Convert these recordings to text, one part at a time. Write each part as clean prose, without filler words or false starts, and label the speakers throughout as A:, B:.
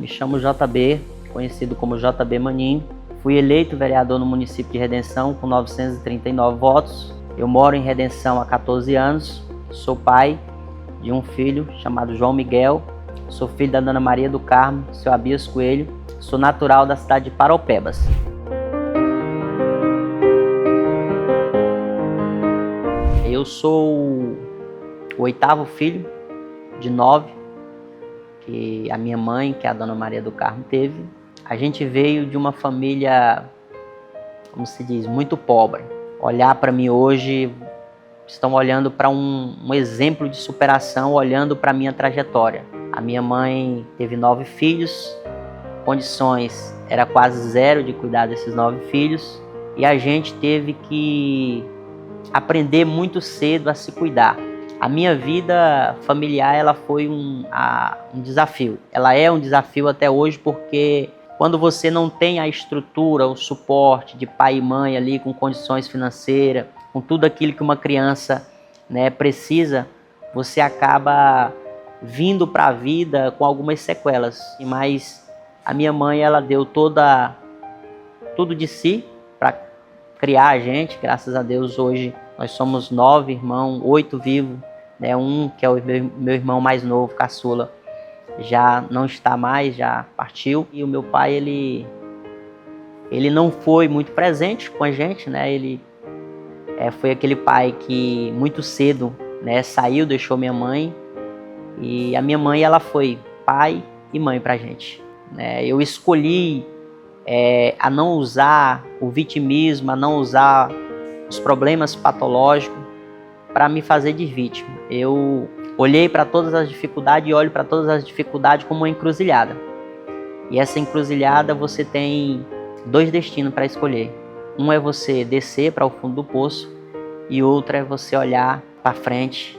A: Me chamo JB, conhecido como JB Maninho. Fui eleito vereador no município de Redenção com 939 votos. Eu moro em Redenção há 14 anos. Sou pai de um filho chamado João Miguel. Sou filho da Dona Maria do Carmo, seu Abias Coelho. Sou natural da cidade de Paraupebas. Eu sou o 8º filho de 9 que a minha mãe, que é a Dona Maria do Carmo, teve. A gente veio de uma família, como se diz, muito pobre. Olhar para mim hoje, estão olhando para um exemplo de superação, olhando para a minha trajetória. A minha mãe teve 9 filhos, condições era quase zero de cuidar desses 9 filhos, e a gente teve que aprender muito cedo a se cuidar. A minha vida familiar ela foi um desafio. Ela é um desafio até hoje porque quando você não tem a estrutura, o suporte de pai e mãe ali com condições financeiras, com tudo aquilo que uma criança, né, precisa, você acaba vindo para a vida com algumas sequelas. Mas a minha mãe ela deu tudo de si para criar a gente. Graças a Deus hoje nós somos 9 irmãos, 8 vivos, né? Um que é o meu irmão mais novo, caçula, já não está mais, já partiu. E o meu pai, ele não foi muito presente com a gente, né? Ele foi aquele pai que muito cedo, né, saiu, deixou minha mãe. E a minha mãe, ela foi pai e mãe pra gente, né? Eu escolhi a não usar o vitimismo, a não usar os problemas patológicos para me fazer de vítima. Eu olhei para todas as dificuldades e olho para todas as dificuldades como uma encruzilhada. E essa encruzilhada você tem 2 destinos para escolher. Um é você descer para o fundo do poço e outro é você olhar para frente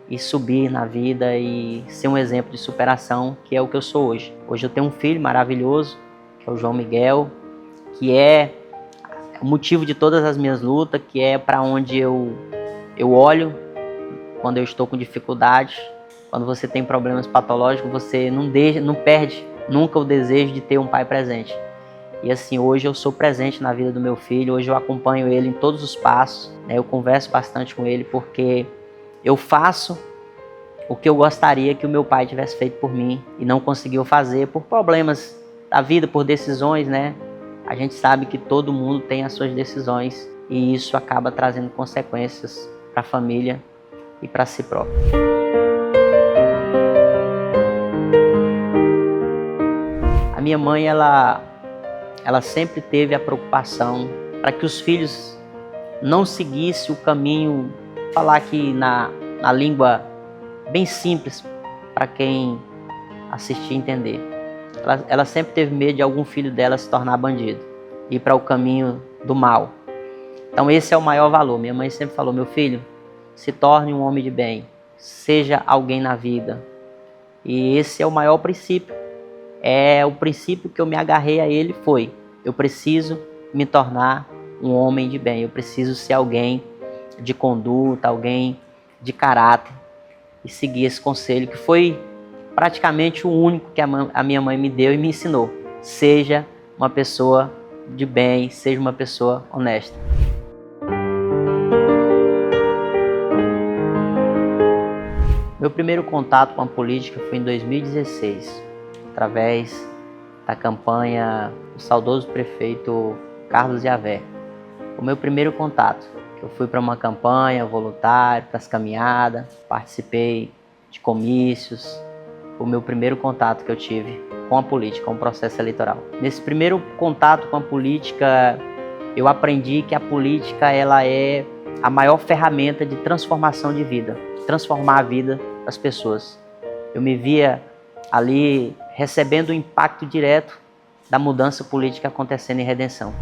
A: e subir na vida e ser um exemplo de superação, que é o que eu sou hoje. Hoje eu tenho um filho maravilhoso, que é o João Miguel, que é o motivo de todas as minhas lutas, que é para onde eu olho quando eu estou com dificuldade. Quando você tem problemas patológicos, você não perde nunca o desejo de ter um pai presente. E assim, hoje eu sou presente na vida do meu filho, hoje eu acompanho ele em todos os passos, né? Eu converso bastante com ele porque eu faço o que eu gostaria que o meu pai tivesse feito por mim e não conseguiu fazer por problemas da vida, por decisões, né? A gente sabe que todo mundo tem as suas decisões e isso acaba trazendo consequências para a família e para si próprio. A minha mãe, ela sempre teve a preocupação para que os filhos não seguissem o caminho, falar aqui na língua bem simples para quem assistir entender. Ela sempre teve medo de algum filho dela se tornar bandido, ir para o caminho do mal. Então esse é o maior valor. Minha mãe sempre falou: meu filho, se torne um homem de bem, seja alguém na vida. E esse é o maior princípio. É o princípio que eu me agarrei a ele, foi: eu preciso me tornar um homem de bem, eu preciso ser alguém de conduta, alguém de caráter, e seguir esse conselho que foi praticamente o único que a minha mãe me deu e me ensinou. Seja uma pessoa de bem, seja uma pessoa honesta. Meu primeiro contato com a política foi em 2016, através da campanha do saudoso prefeito Carlos Javé. O meu primeiro contato. Eu fui para uma campanha voluntária, para as caminhadas, participei de comícios. Foi o meu primeiro contato que eu tive com a política, com o processo eleitoral. Nesse primeiro contato com a política, eu aprendi que a política ela é a maior ferramenta de transformação de vida, transformar a vida das pessoas. Eu me via ali recebendo o impacto direto da mudança política acontecendo em Redenção.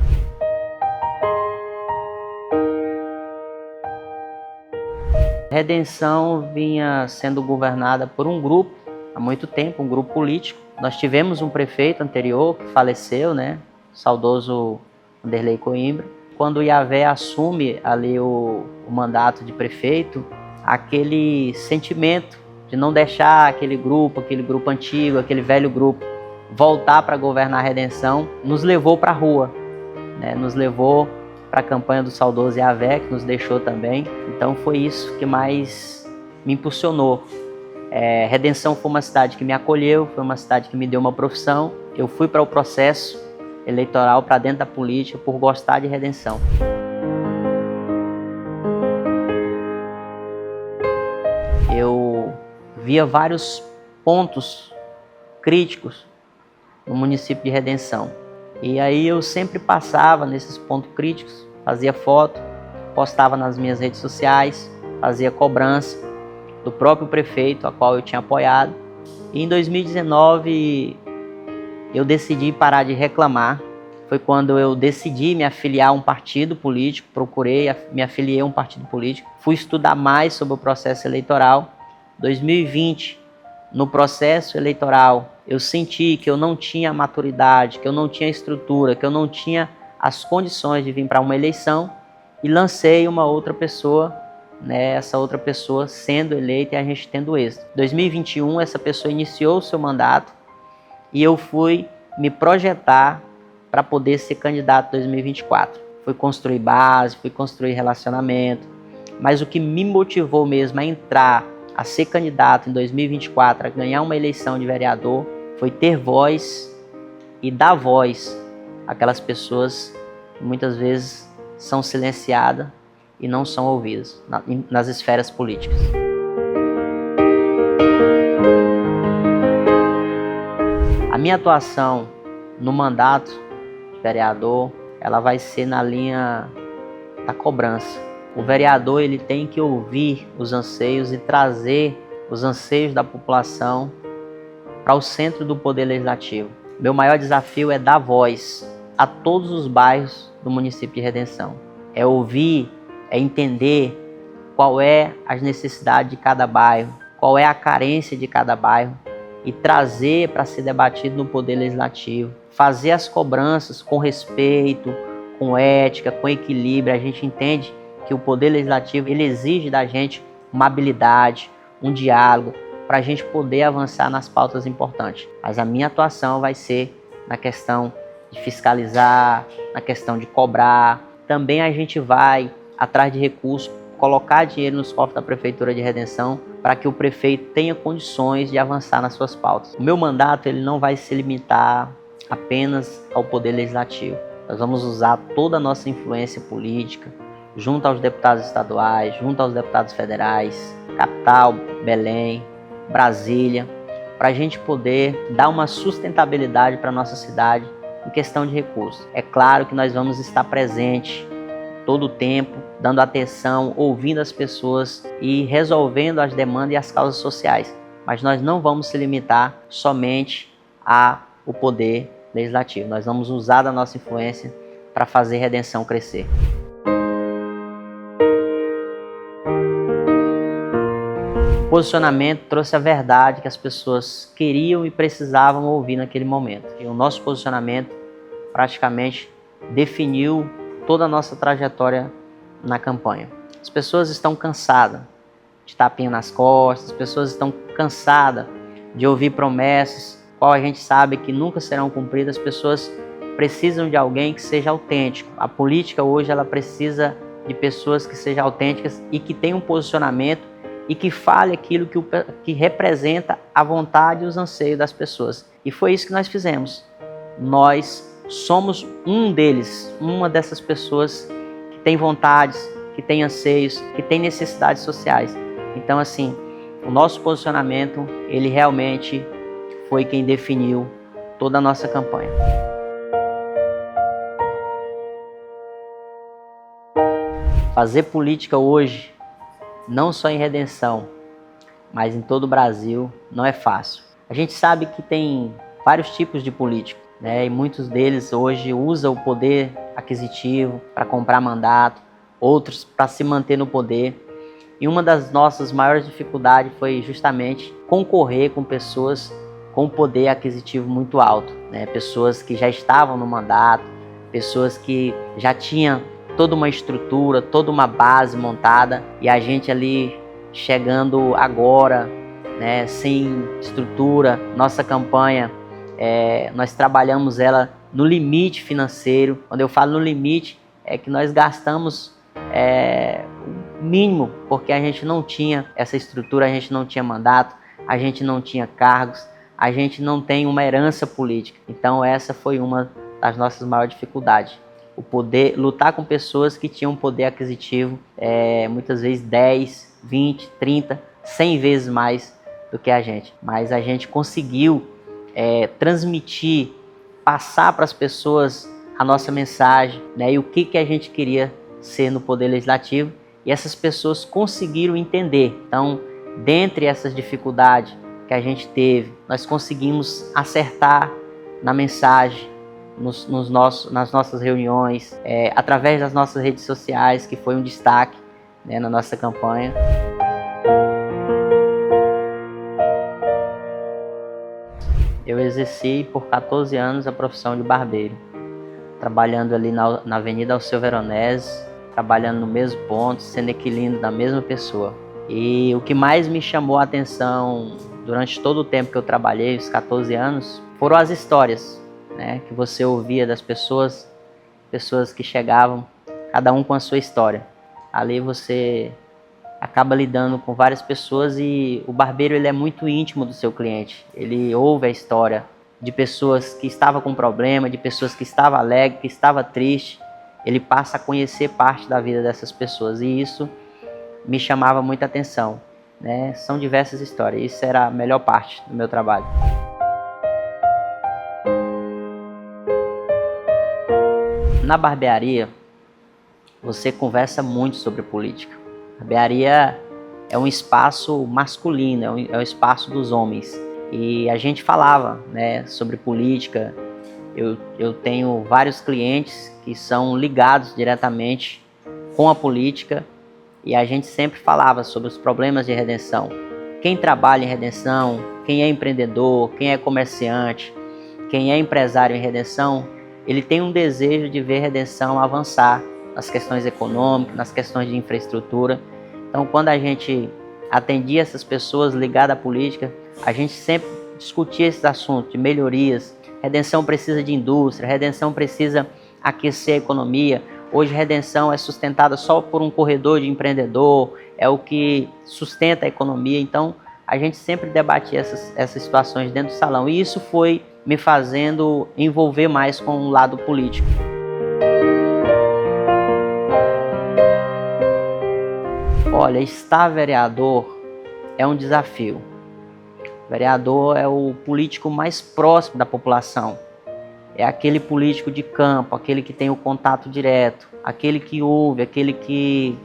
A: Redenção vinha sendo governada por um grupo há muito tempo, um grupo político. Nós tivemos um prefeito anterior que faleceu, né? O saudoso Wanderlei Coimbra. Quando o Javé assume ali o mandato de prefeito, aquele sentimento de não deixar aquele grupo antigo, aquele velho grupo, voltar para governar a Redenção, nos levou para a rua, né? Nos levou para a campanha do saudoso Iavé, que nos deixou também. Então foi isso que mais me impulsionou. Redenção foi uma cidade que me acolheu, foi uma cidade que me deu uma profissão. Eu fui para o processo eleitoral, para dentro da política, por gostar de Redenção. Eu via vários pontos críticos no município de Redenção. E aí eu sempre passava nesses pontos críticos, fazia foto, postava nas minhas redes sociais, fazia cobrança do próprio prefeito, a qual eu tinha apoiado. E em 2019 eu decidi parar de reclamar. Foi quando eu decidi me afiliar a um partido político, me afiliei a um partido político, fui estudar mais sobre o processo eleitoral. 2020, no processo eleitoral, eu senti que eu não tinha maturidade, que eu não tinha estrutura, que eu não tinha as condições de vir para uma eleição, e lancei uma outra pessoa, né, essa outra pessoa sendo eleita e a gente tendo êxito. Em 2021, essa pessoa iniciou o seu mandato e eu fui me projetar para poder ser candidato em 2024. Fui construir base, fui construir relacionamento, mas o que me motivou mesmo a ser candidato em 2024, a ganhar uma eleição de vereador, foi ter voz e dar voz àquelas pessoas que muitas vezes são silenciadas e não são ouvidas nas esferas políticas. A minha atuação no mandato de vereador, ela vai ser na linha da cobrança. O vereador, ele tem que ouvir os anseios e trazer os anseios da população para o centro do Poder Legislativo. Meu maior desafio é dar voz a todos os bairros do município de Redenção. É ouvir, é entender qual é as necessidades de cada bairro, qual é a carência de cada bairro e trazer para ser debatido no Poder Legislativo. Fazer as cobranças com respeito, com ética, com equilíbrio. A gente entende que o Poder Legislativo, ele exige da gente uma habilidade, um diálogo, para a gente poder avançar nas pautas importantes. Mas a minha atuação vai ser na questão de fiscalizar, na questão de cobrar. Também a gente vai atrás de recursos, colocar dinheiro nos cofres da Prefeitura de Redenção para que o prefeito tenha condições de avançar nas suas pautas. O meu mandato, ele não vai se limitar apenas ao Poder Legislativo. Nós vamos usar toda a nossa influência política, junto aos deputados estaduais, junto aos deputados federais, capital, Belém, Brasília, para a gente poder dar uma sustentabilidade para a nossa cidade em questão de recursos. É claro que nós vamos estar presentes todo o tempo, dando atenção, ouvindo as pessoas e resolvendo as demandas e as causas sociais. Mas nós não vamos se limitar somente ao Poder Legislativo. Nós vamos usar da nossa influência para fazer Redenção crescer. O posicionamento trouxe a verdade que as pessoas queriam e precisavam ouvir naquele momento. E o nosso posicionamento praticamente definiu toda a nossa trajetória na campanha. As pessoas estão cansadas de tapinha nas costas, as pessoas estão cansadas de ouvir promessas, qual a gente sabe que nunca serão cumpridas. As pessoas precisam de alguém que seja autêntico. A política hoje, ela precisa de pessoas que sejam autênticas e que tenham um posicionamento e que fale aquilo que representa a vontade e os anseios das pessoas. E foi isso que nós fizemos. Nós somos um deles, uma dessas pessoas que tem vontades, que tem anseios, que tem necessidades sociais. Então, assim, o nosso posicionamento, ele realmente foi quem definiu toda a nossa campanha. Fazer política hoje, não só em Redenção, mas em todo o Brasil, não é fácil. A gente sabe que tem vários tipos de político, né? E muitos deles hoje usam o poder aquisitivo para comprar mandato, outros para se manter no poder. E uma das nossas maiores dificuldades foi justamente concorrer com pessoas com poder aquisitivo muito alto, né? Pessoas que já estavam no mandato, pessoas que já tinham toda uma estrutura, toda uma base montada, e a gente ali chegando agora, né, sem estrutura. Nossa campanha Nós trabalhamos ela no limite financeiro. Quando eu falo no limite, é que nós gastamos o mínimo, porque a gente não tinha essa estrutura, a gente não tinha mandato, a gente não tinha cargos, a gente não tem uma herança política. Então essa foi uma das nossas maiores dificuldades. O poder, lutar com pessoas que tinham poder aquisitivo, muitas vezes 10, 20, 30, 100 vezes mais do que a gente. Mas a gente conseguiu transmitir, passar para as pessoas a nossa mensagem, né, e o que a gente queria ser no Poder Legislativo, e essas pessoas conseguiram entender. Então, dentre essas dificuldades que a gente teve, nós conseguimos acertar na mensagem, nas nossas reuniões, através das nossas redes sociais, que foi um destaque, né, na nossa campanha. Eu exerci por 14 anos a profissão de barbeiro, trabalhando ali na Avenida Alceu Veronese, trabalhando no mesmo ponto, sendo inquilino da mesma pessoa. E o que mais me chamou a atenção durante todo o tempo que eu trabalhei, os 14 anos, foram as histórias, né, que você ouvia das pessoas que chegavam, cada um com a sua história. Ali você acaba lidando com várias pessoas e o barbeiro ele é muito íntimo do seu cliente. Ele ouve a história de pessoas que estavam com problema, de pessoas que estavam alegres, que estavam tristes. Ele passa a conhecer parte da vida dessas pessoas e isso me chamava muita atenção, né? São diversas histórias, isso era a melhor parte do meu trabalho. Na barbearia, você conversa muito sobre política. A barbearia é um espaço masculino, é um espaço dos homens. E a gente falava, né, sobre política. Eu tenho vários clientes que são ligados diretamente com a política e a gente sempre falava sobre os problemas de redenção. Quem trabalha em redenção, quem é empreendedor, quem é comerciante, quem é empresário em redenção, ele tem um desejo de ver redenção avançar nas questões econômicas, nas questões de infraestrutura. Então, quando a gente atendia essas pessoas ligadas à política, a gente sempre discutia esses assuntos de melhorias. Redenção precisa de indústria, redenção precisa aquecer a economia. Hoje, redenção é sustentada só por um corredor de empreendedor, é o que sustenta a economia. Então, a gente sempre debatia essas situações dentro do salão. E isso foi me fazendo envolver mais com o lado político. Olha, estar vereador é um desafio. O vereador é o político mais próximo da população. É aquele político de campo, aquele que tem o contato direto, aquele que ouve, aquele que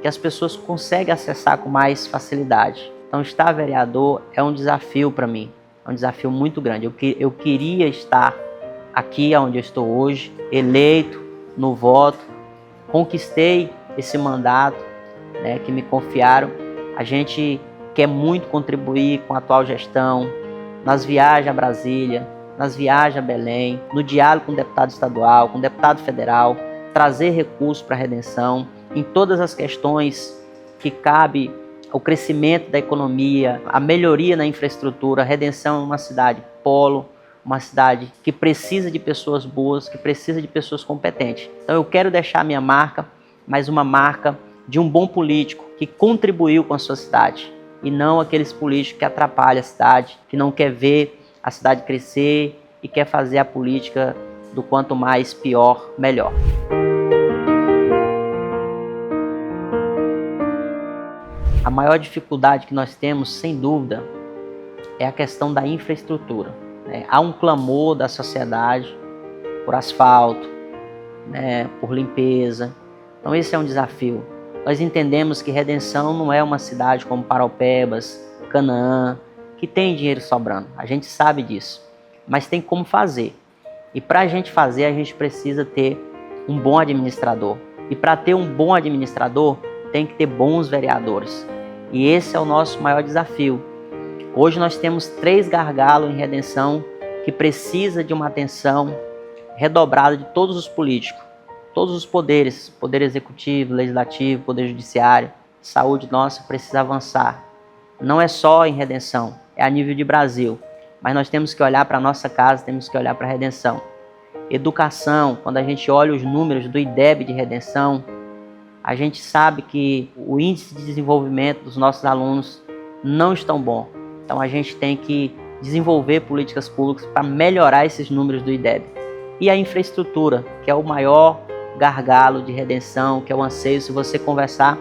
A: as pessoas conseguem acessar com mais facilidade. Então, estar vereador é um desafio para mim, é um desafio muito grande. Eu queria estar aqui onde eu estou hoje, eleito no voto, conquistei esse mandato, né, que me confiaram. A gente quer muito contribuir com a atual gestão, nas viagens a Brasília, nas viagens a Belém, no diálogo com o deputado estadual, com o deputado federal, trazer recursos para a redenção, em todas as questões que cabe o crescimento da economia, a melhoria na infraestrutura. A redenção é uma cidade polo, uma cidade que precisa de pessoas boas, que precisa de pessoas competentes. Então eu quero deixar minha marca, mas uma marca de um bom político que contribuiu com a sua cidade e não aqueles políticos que atrapalham a cidade, que não quer ver a cidade crescer e quer fazer a política do quanto mais pior, melhor. A maior dificuldade que nós temos, sem dúvida, é a questão da infraestrutura. Há um clamor da sociedade por asfalto, por limpeza. Então esse é um desafio. Nós entendemos que Redenção não é uma cidade como Paraupebas, Canaã, que tem dinheiro sobrando. A gente sabe disso, mas tem como fazer. E para a gente fazer, a gente precisa ter um bom administrador. E para ter um bom administrador, tem que ter bons vereadores. E esse é o nosso maior desafio. Hoje nós temos 3 gargalos em Redenção que precisa de uma atenção redobrada de todos os políticos. Todos os poderes, poder executivo, legislativo, poder judiciário, saúde nossa precisa avançar. Não é só em Redenção, é a nível de Brasil. mas nós temos que olhar para a nossa casa, temos que olhar para a Redenção. Educação, quando a gente olha os números do IDEB de Redenção, a gente sabe que o índice de desenvolvimento dos nossos alunos não estão bom. Então a gente tem que desenvolver políticas públicas para melhorar esses números do IDEB. E a infraestrutura, que é o maior gargalo de Redenção, que é o anseio. Se você conversar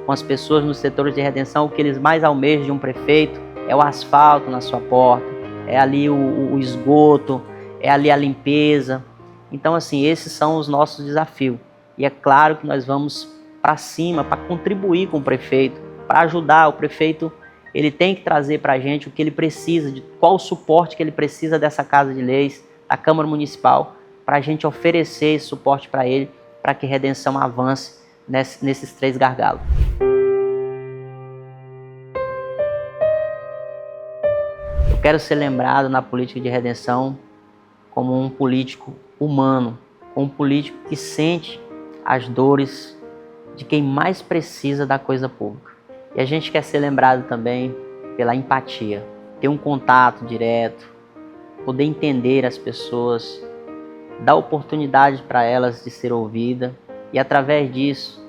A: com as pessoas nos setores de Redenção, o que eles mais almejam de um prefeito é o asfalto na sua porta, é ali o esgoto, é ali a limpeza. Então, assim, esses são os nossos desafios. E é claro que nós vamos para cima, para contribuir com o prefeito, para ajudar. O prefeito, ele tem que trazer para a gente o que ele precisa, de qual o suporte que ele precisa dessa Casa de Leis, da Câmara Municipal, para a gente oferecer esse suporte para ele, para que Redenção avance nesses 3 gargalos. Eu quero ser lembrado na política de Redenção como um político humano, um político que sente as dores de quem mais precisa da coisa pública. E a gente quer ser lembrado também pela empatia, ter um contato direto, poder entender as pessoas, dar oportunidade para elas de ser ouvidas e, através disso,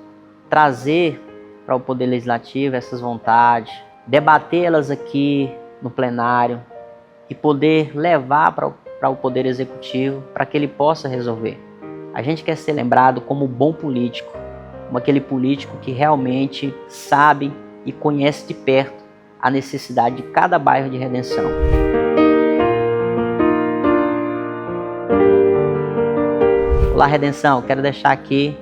A: trazer para o Poder Legislativo essas vontades, debatê-las aqui no plenário e poder levar para o Poder Executivo para que ele possa resolver. A gente quer ser lembrado como bom político, como aquele político que realmente sabe e conhece de perto a necessidade de cada bairro de Redenção. Olá, Redenção, quero deixar aqui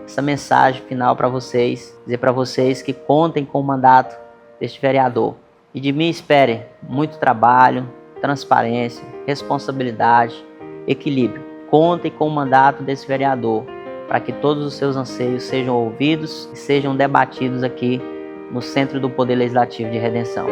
A: essa mensagem final para vocês, dizer para vocês que contem com o mandato deste vereador. E de mim esperem muito trabalho, transparência, responsabilidade, equilíbrio. Contem com o mandato desse vereador para que todos os seus anseios sejam ouvidos e sejam debatidos aqui no Centro do Poder Legislativo de Redenção.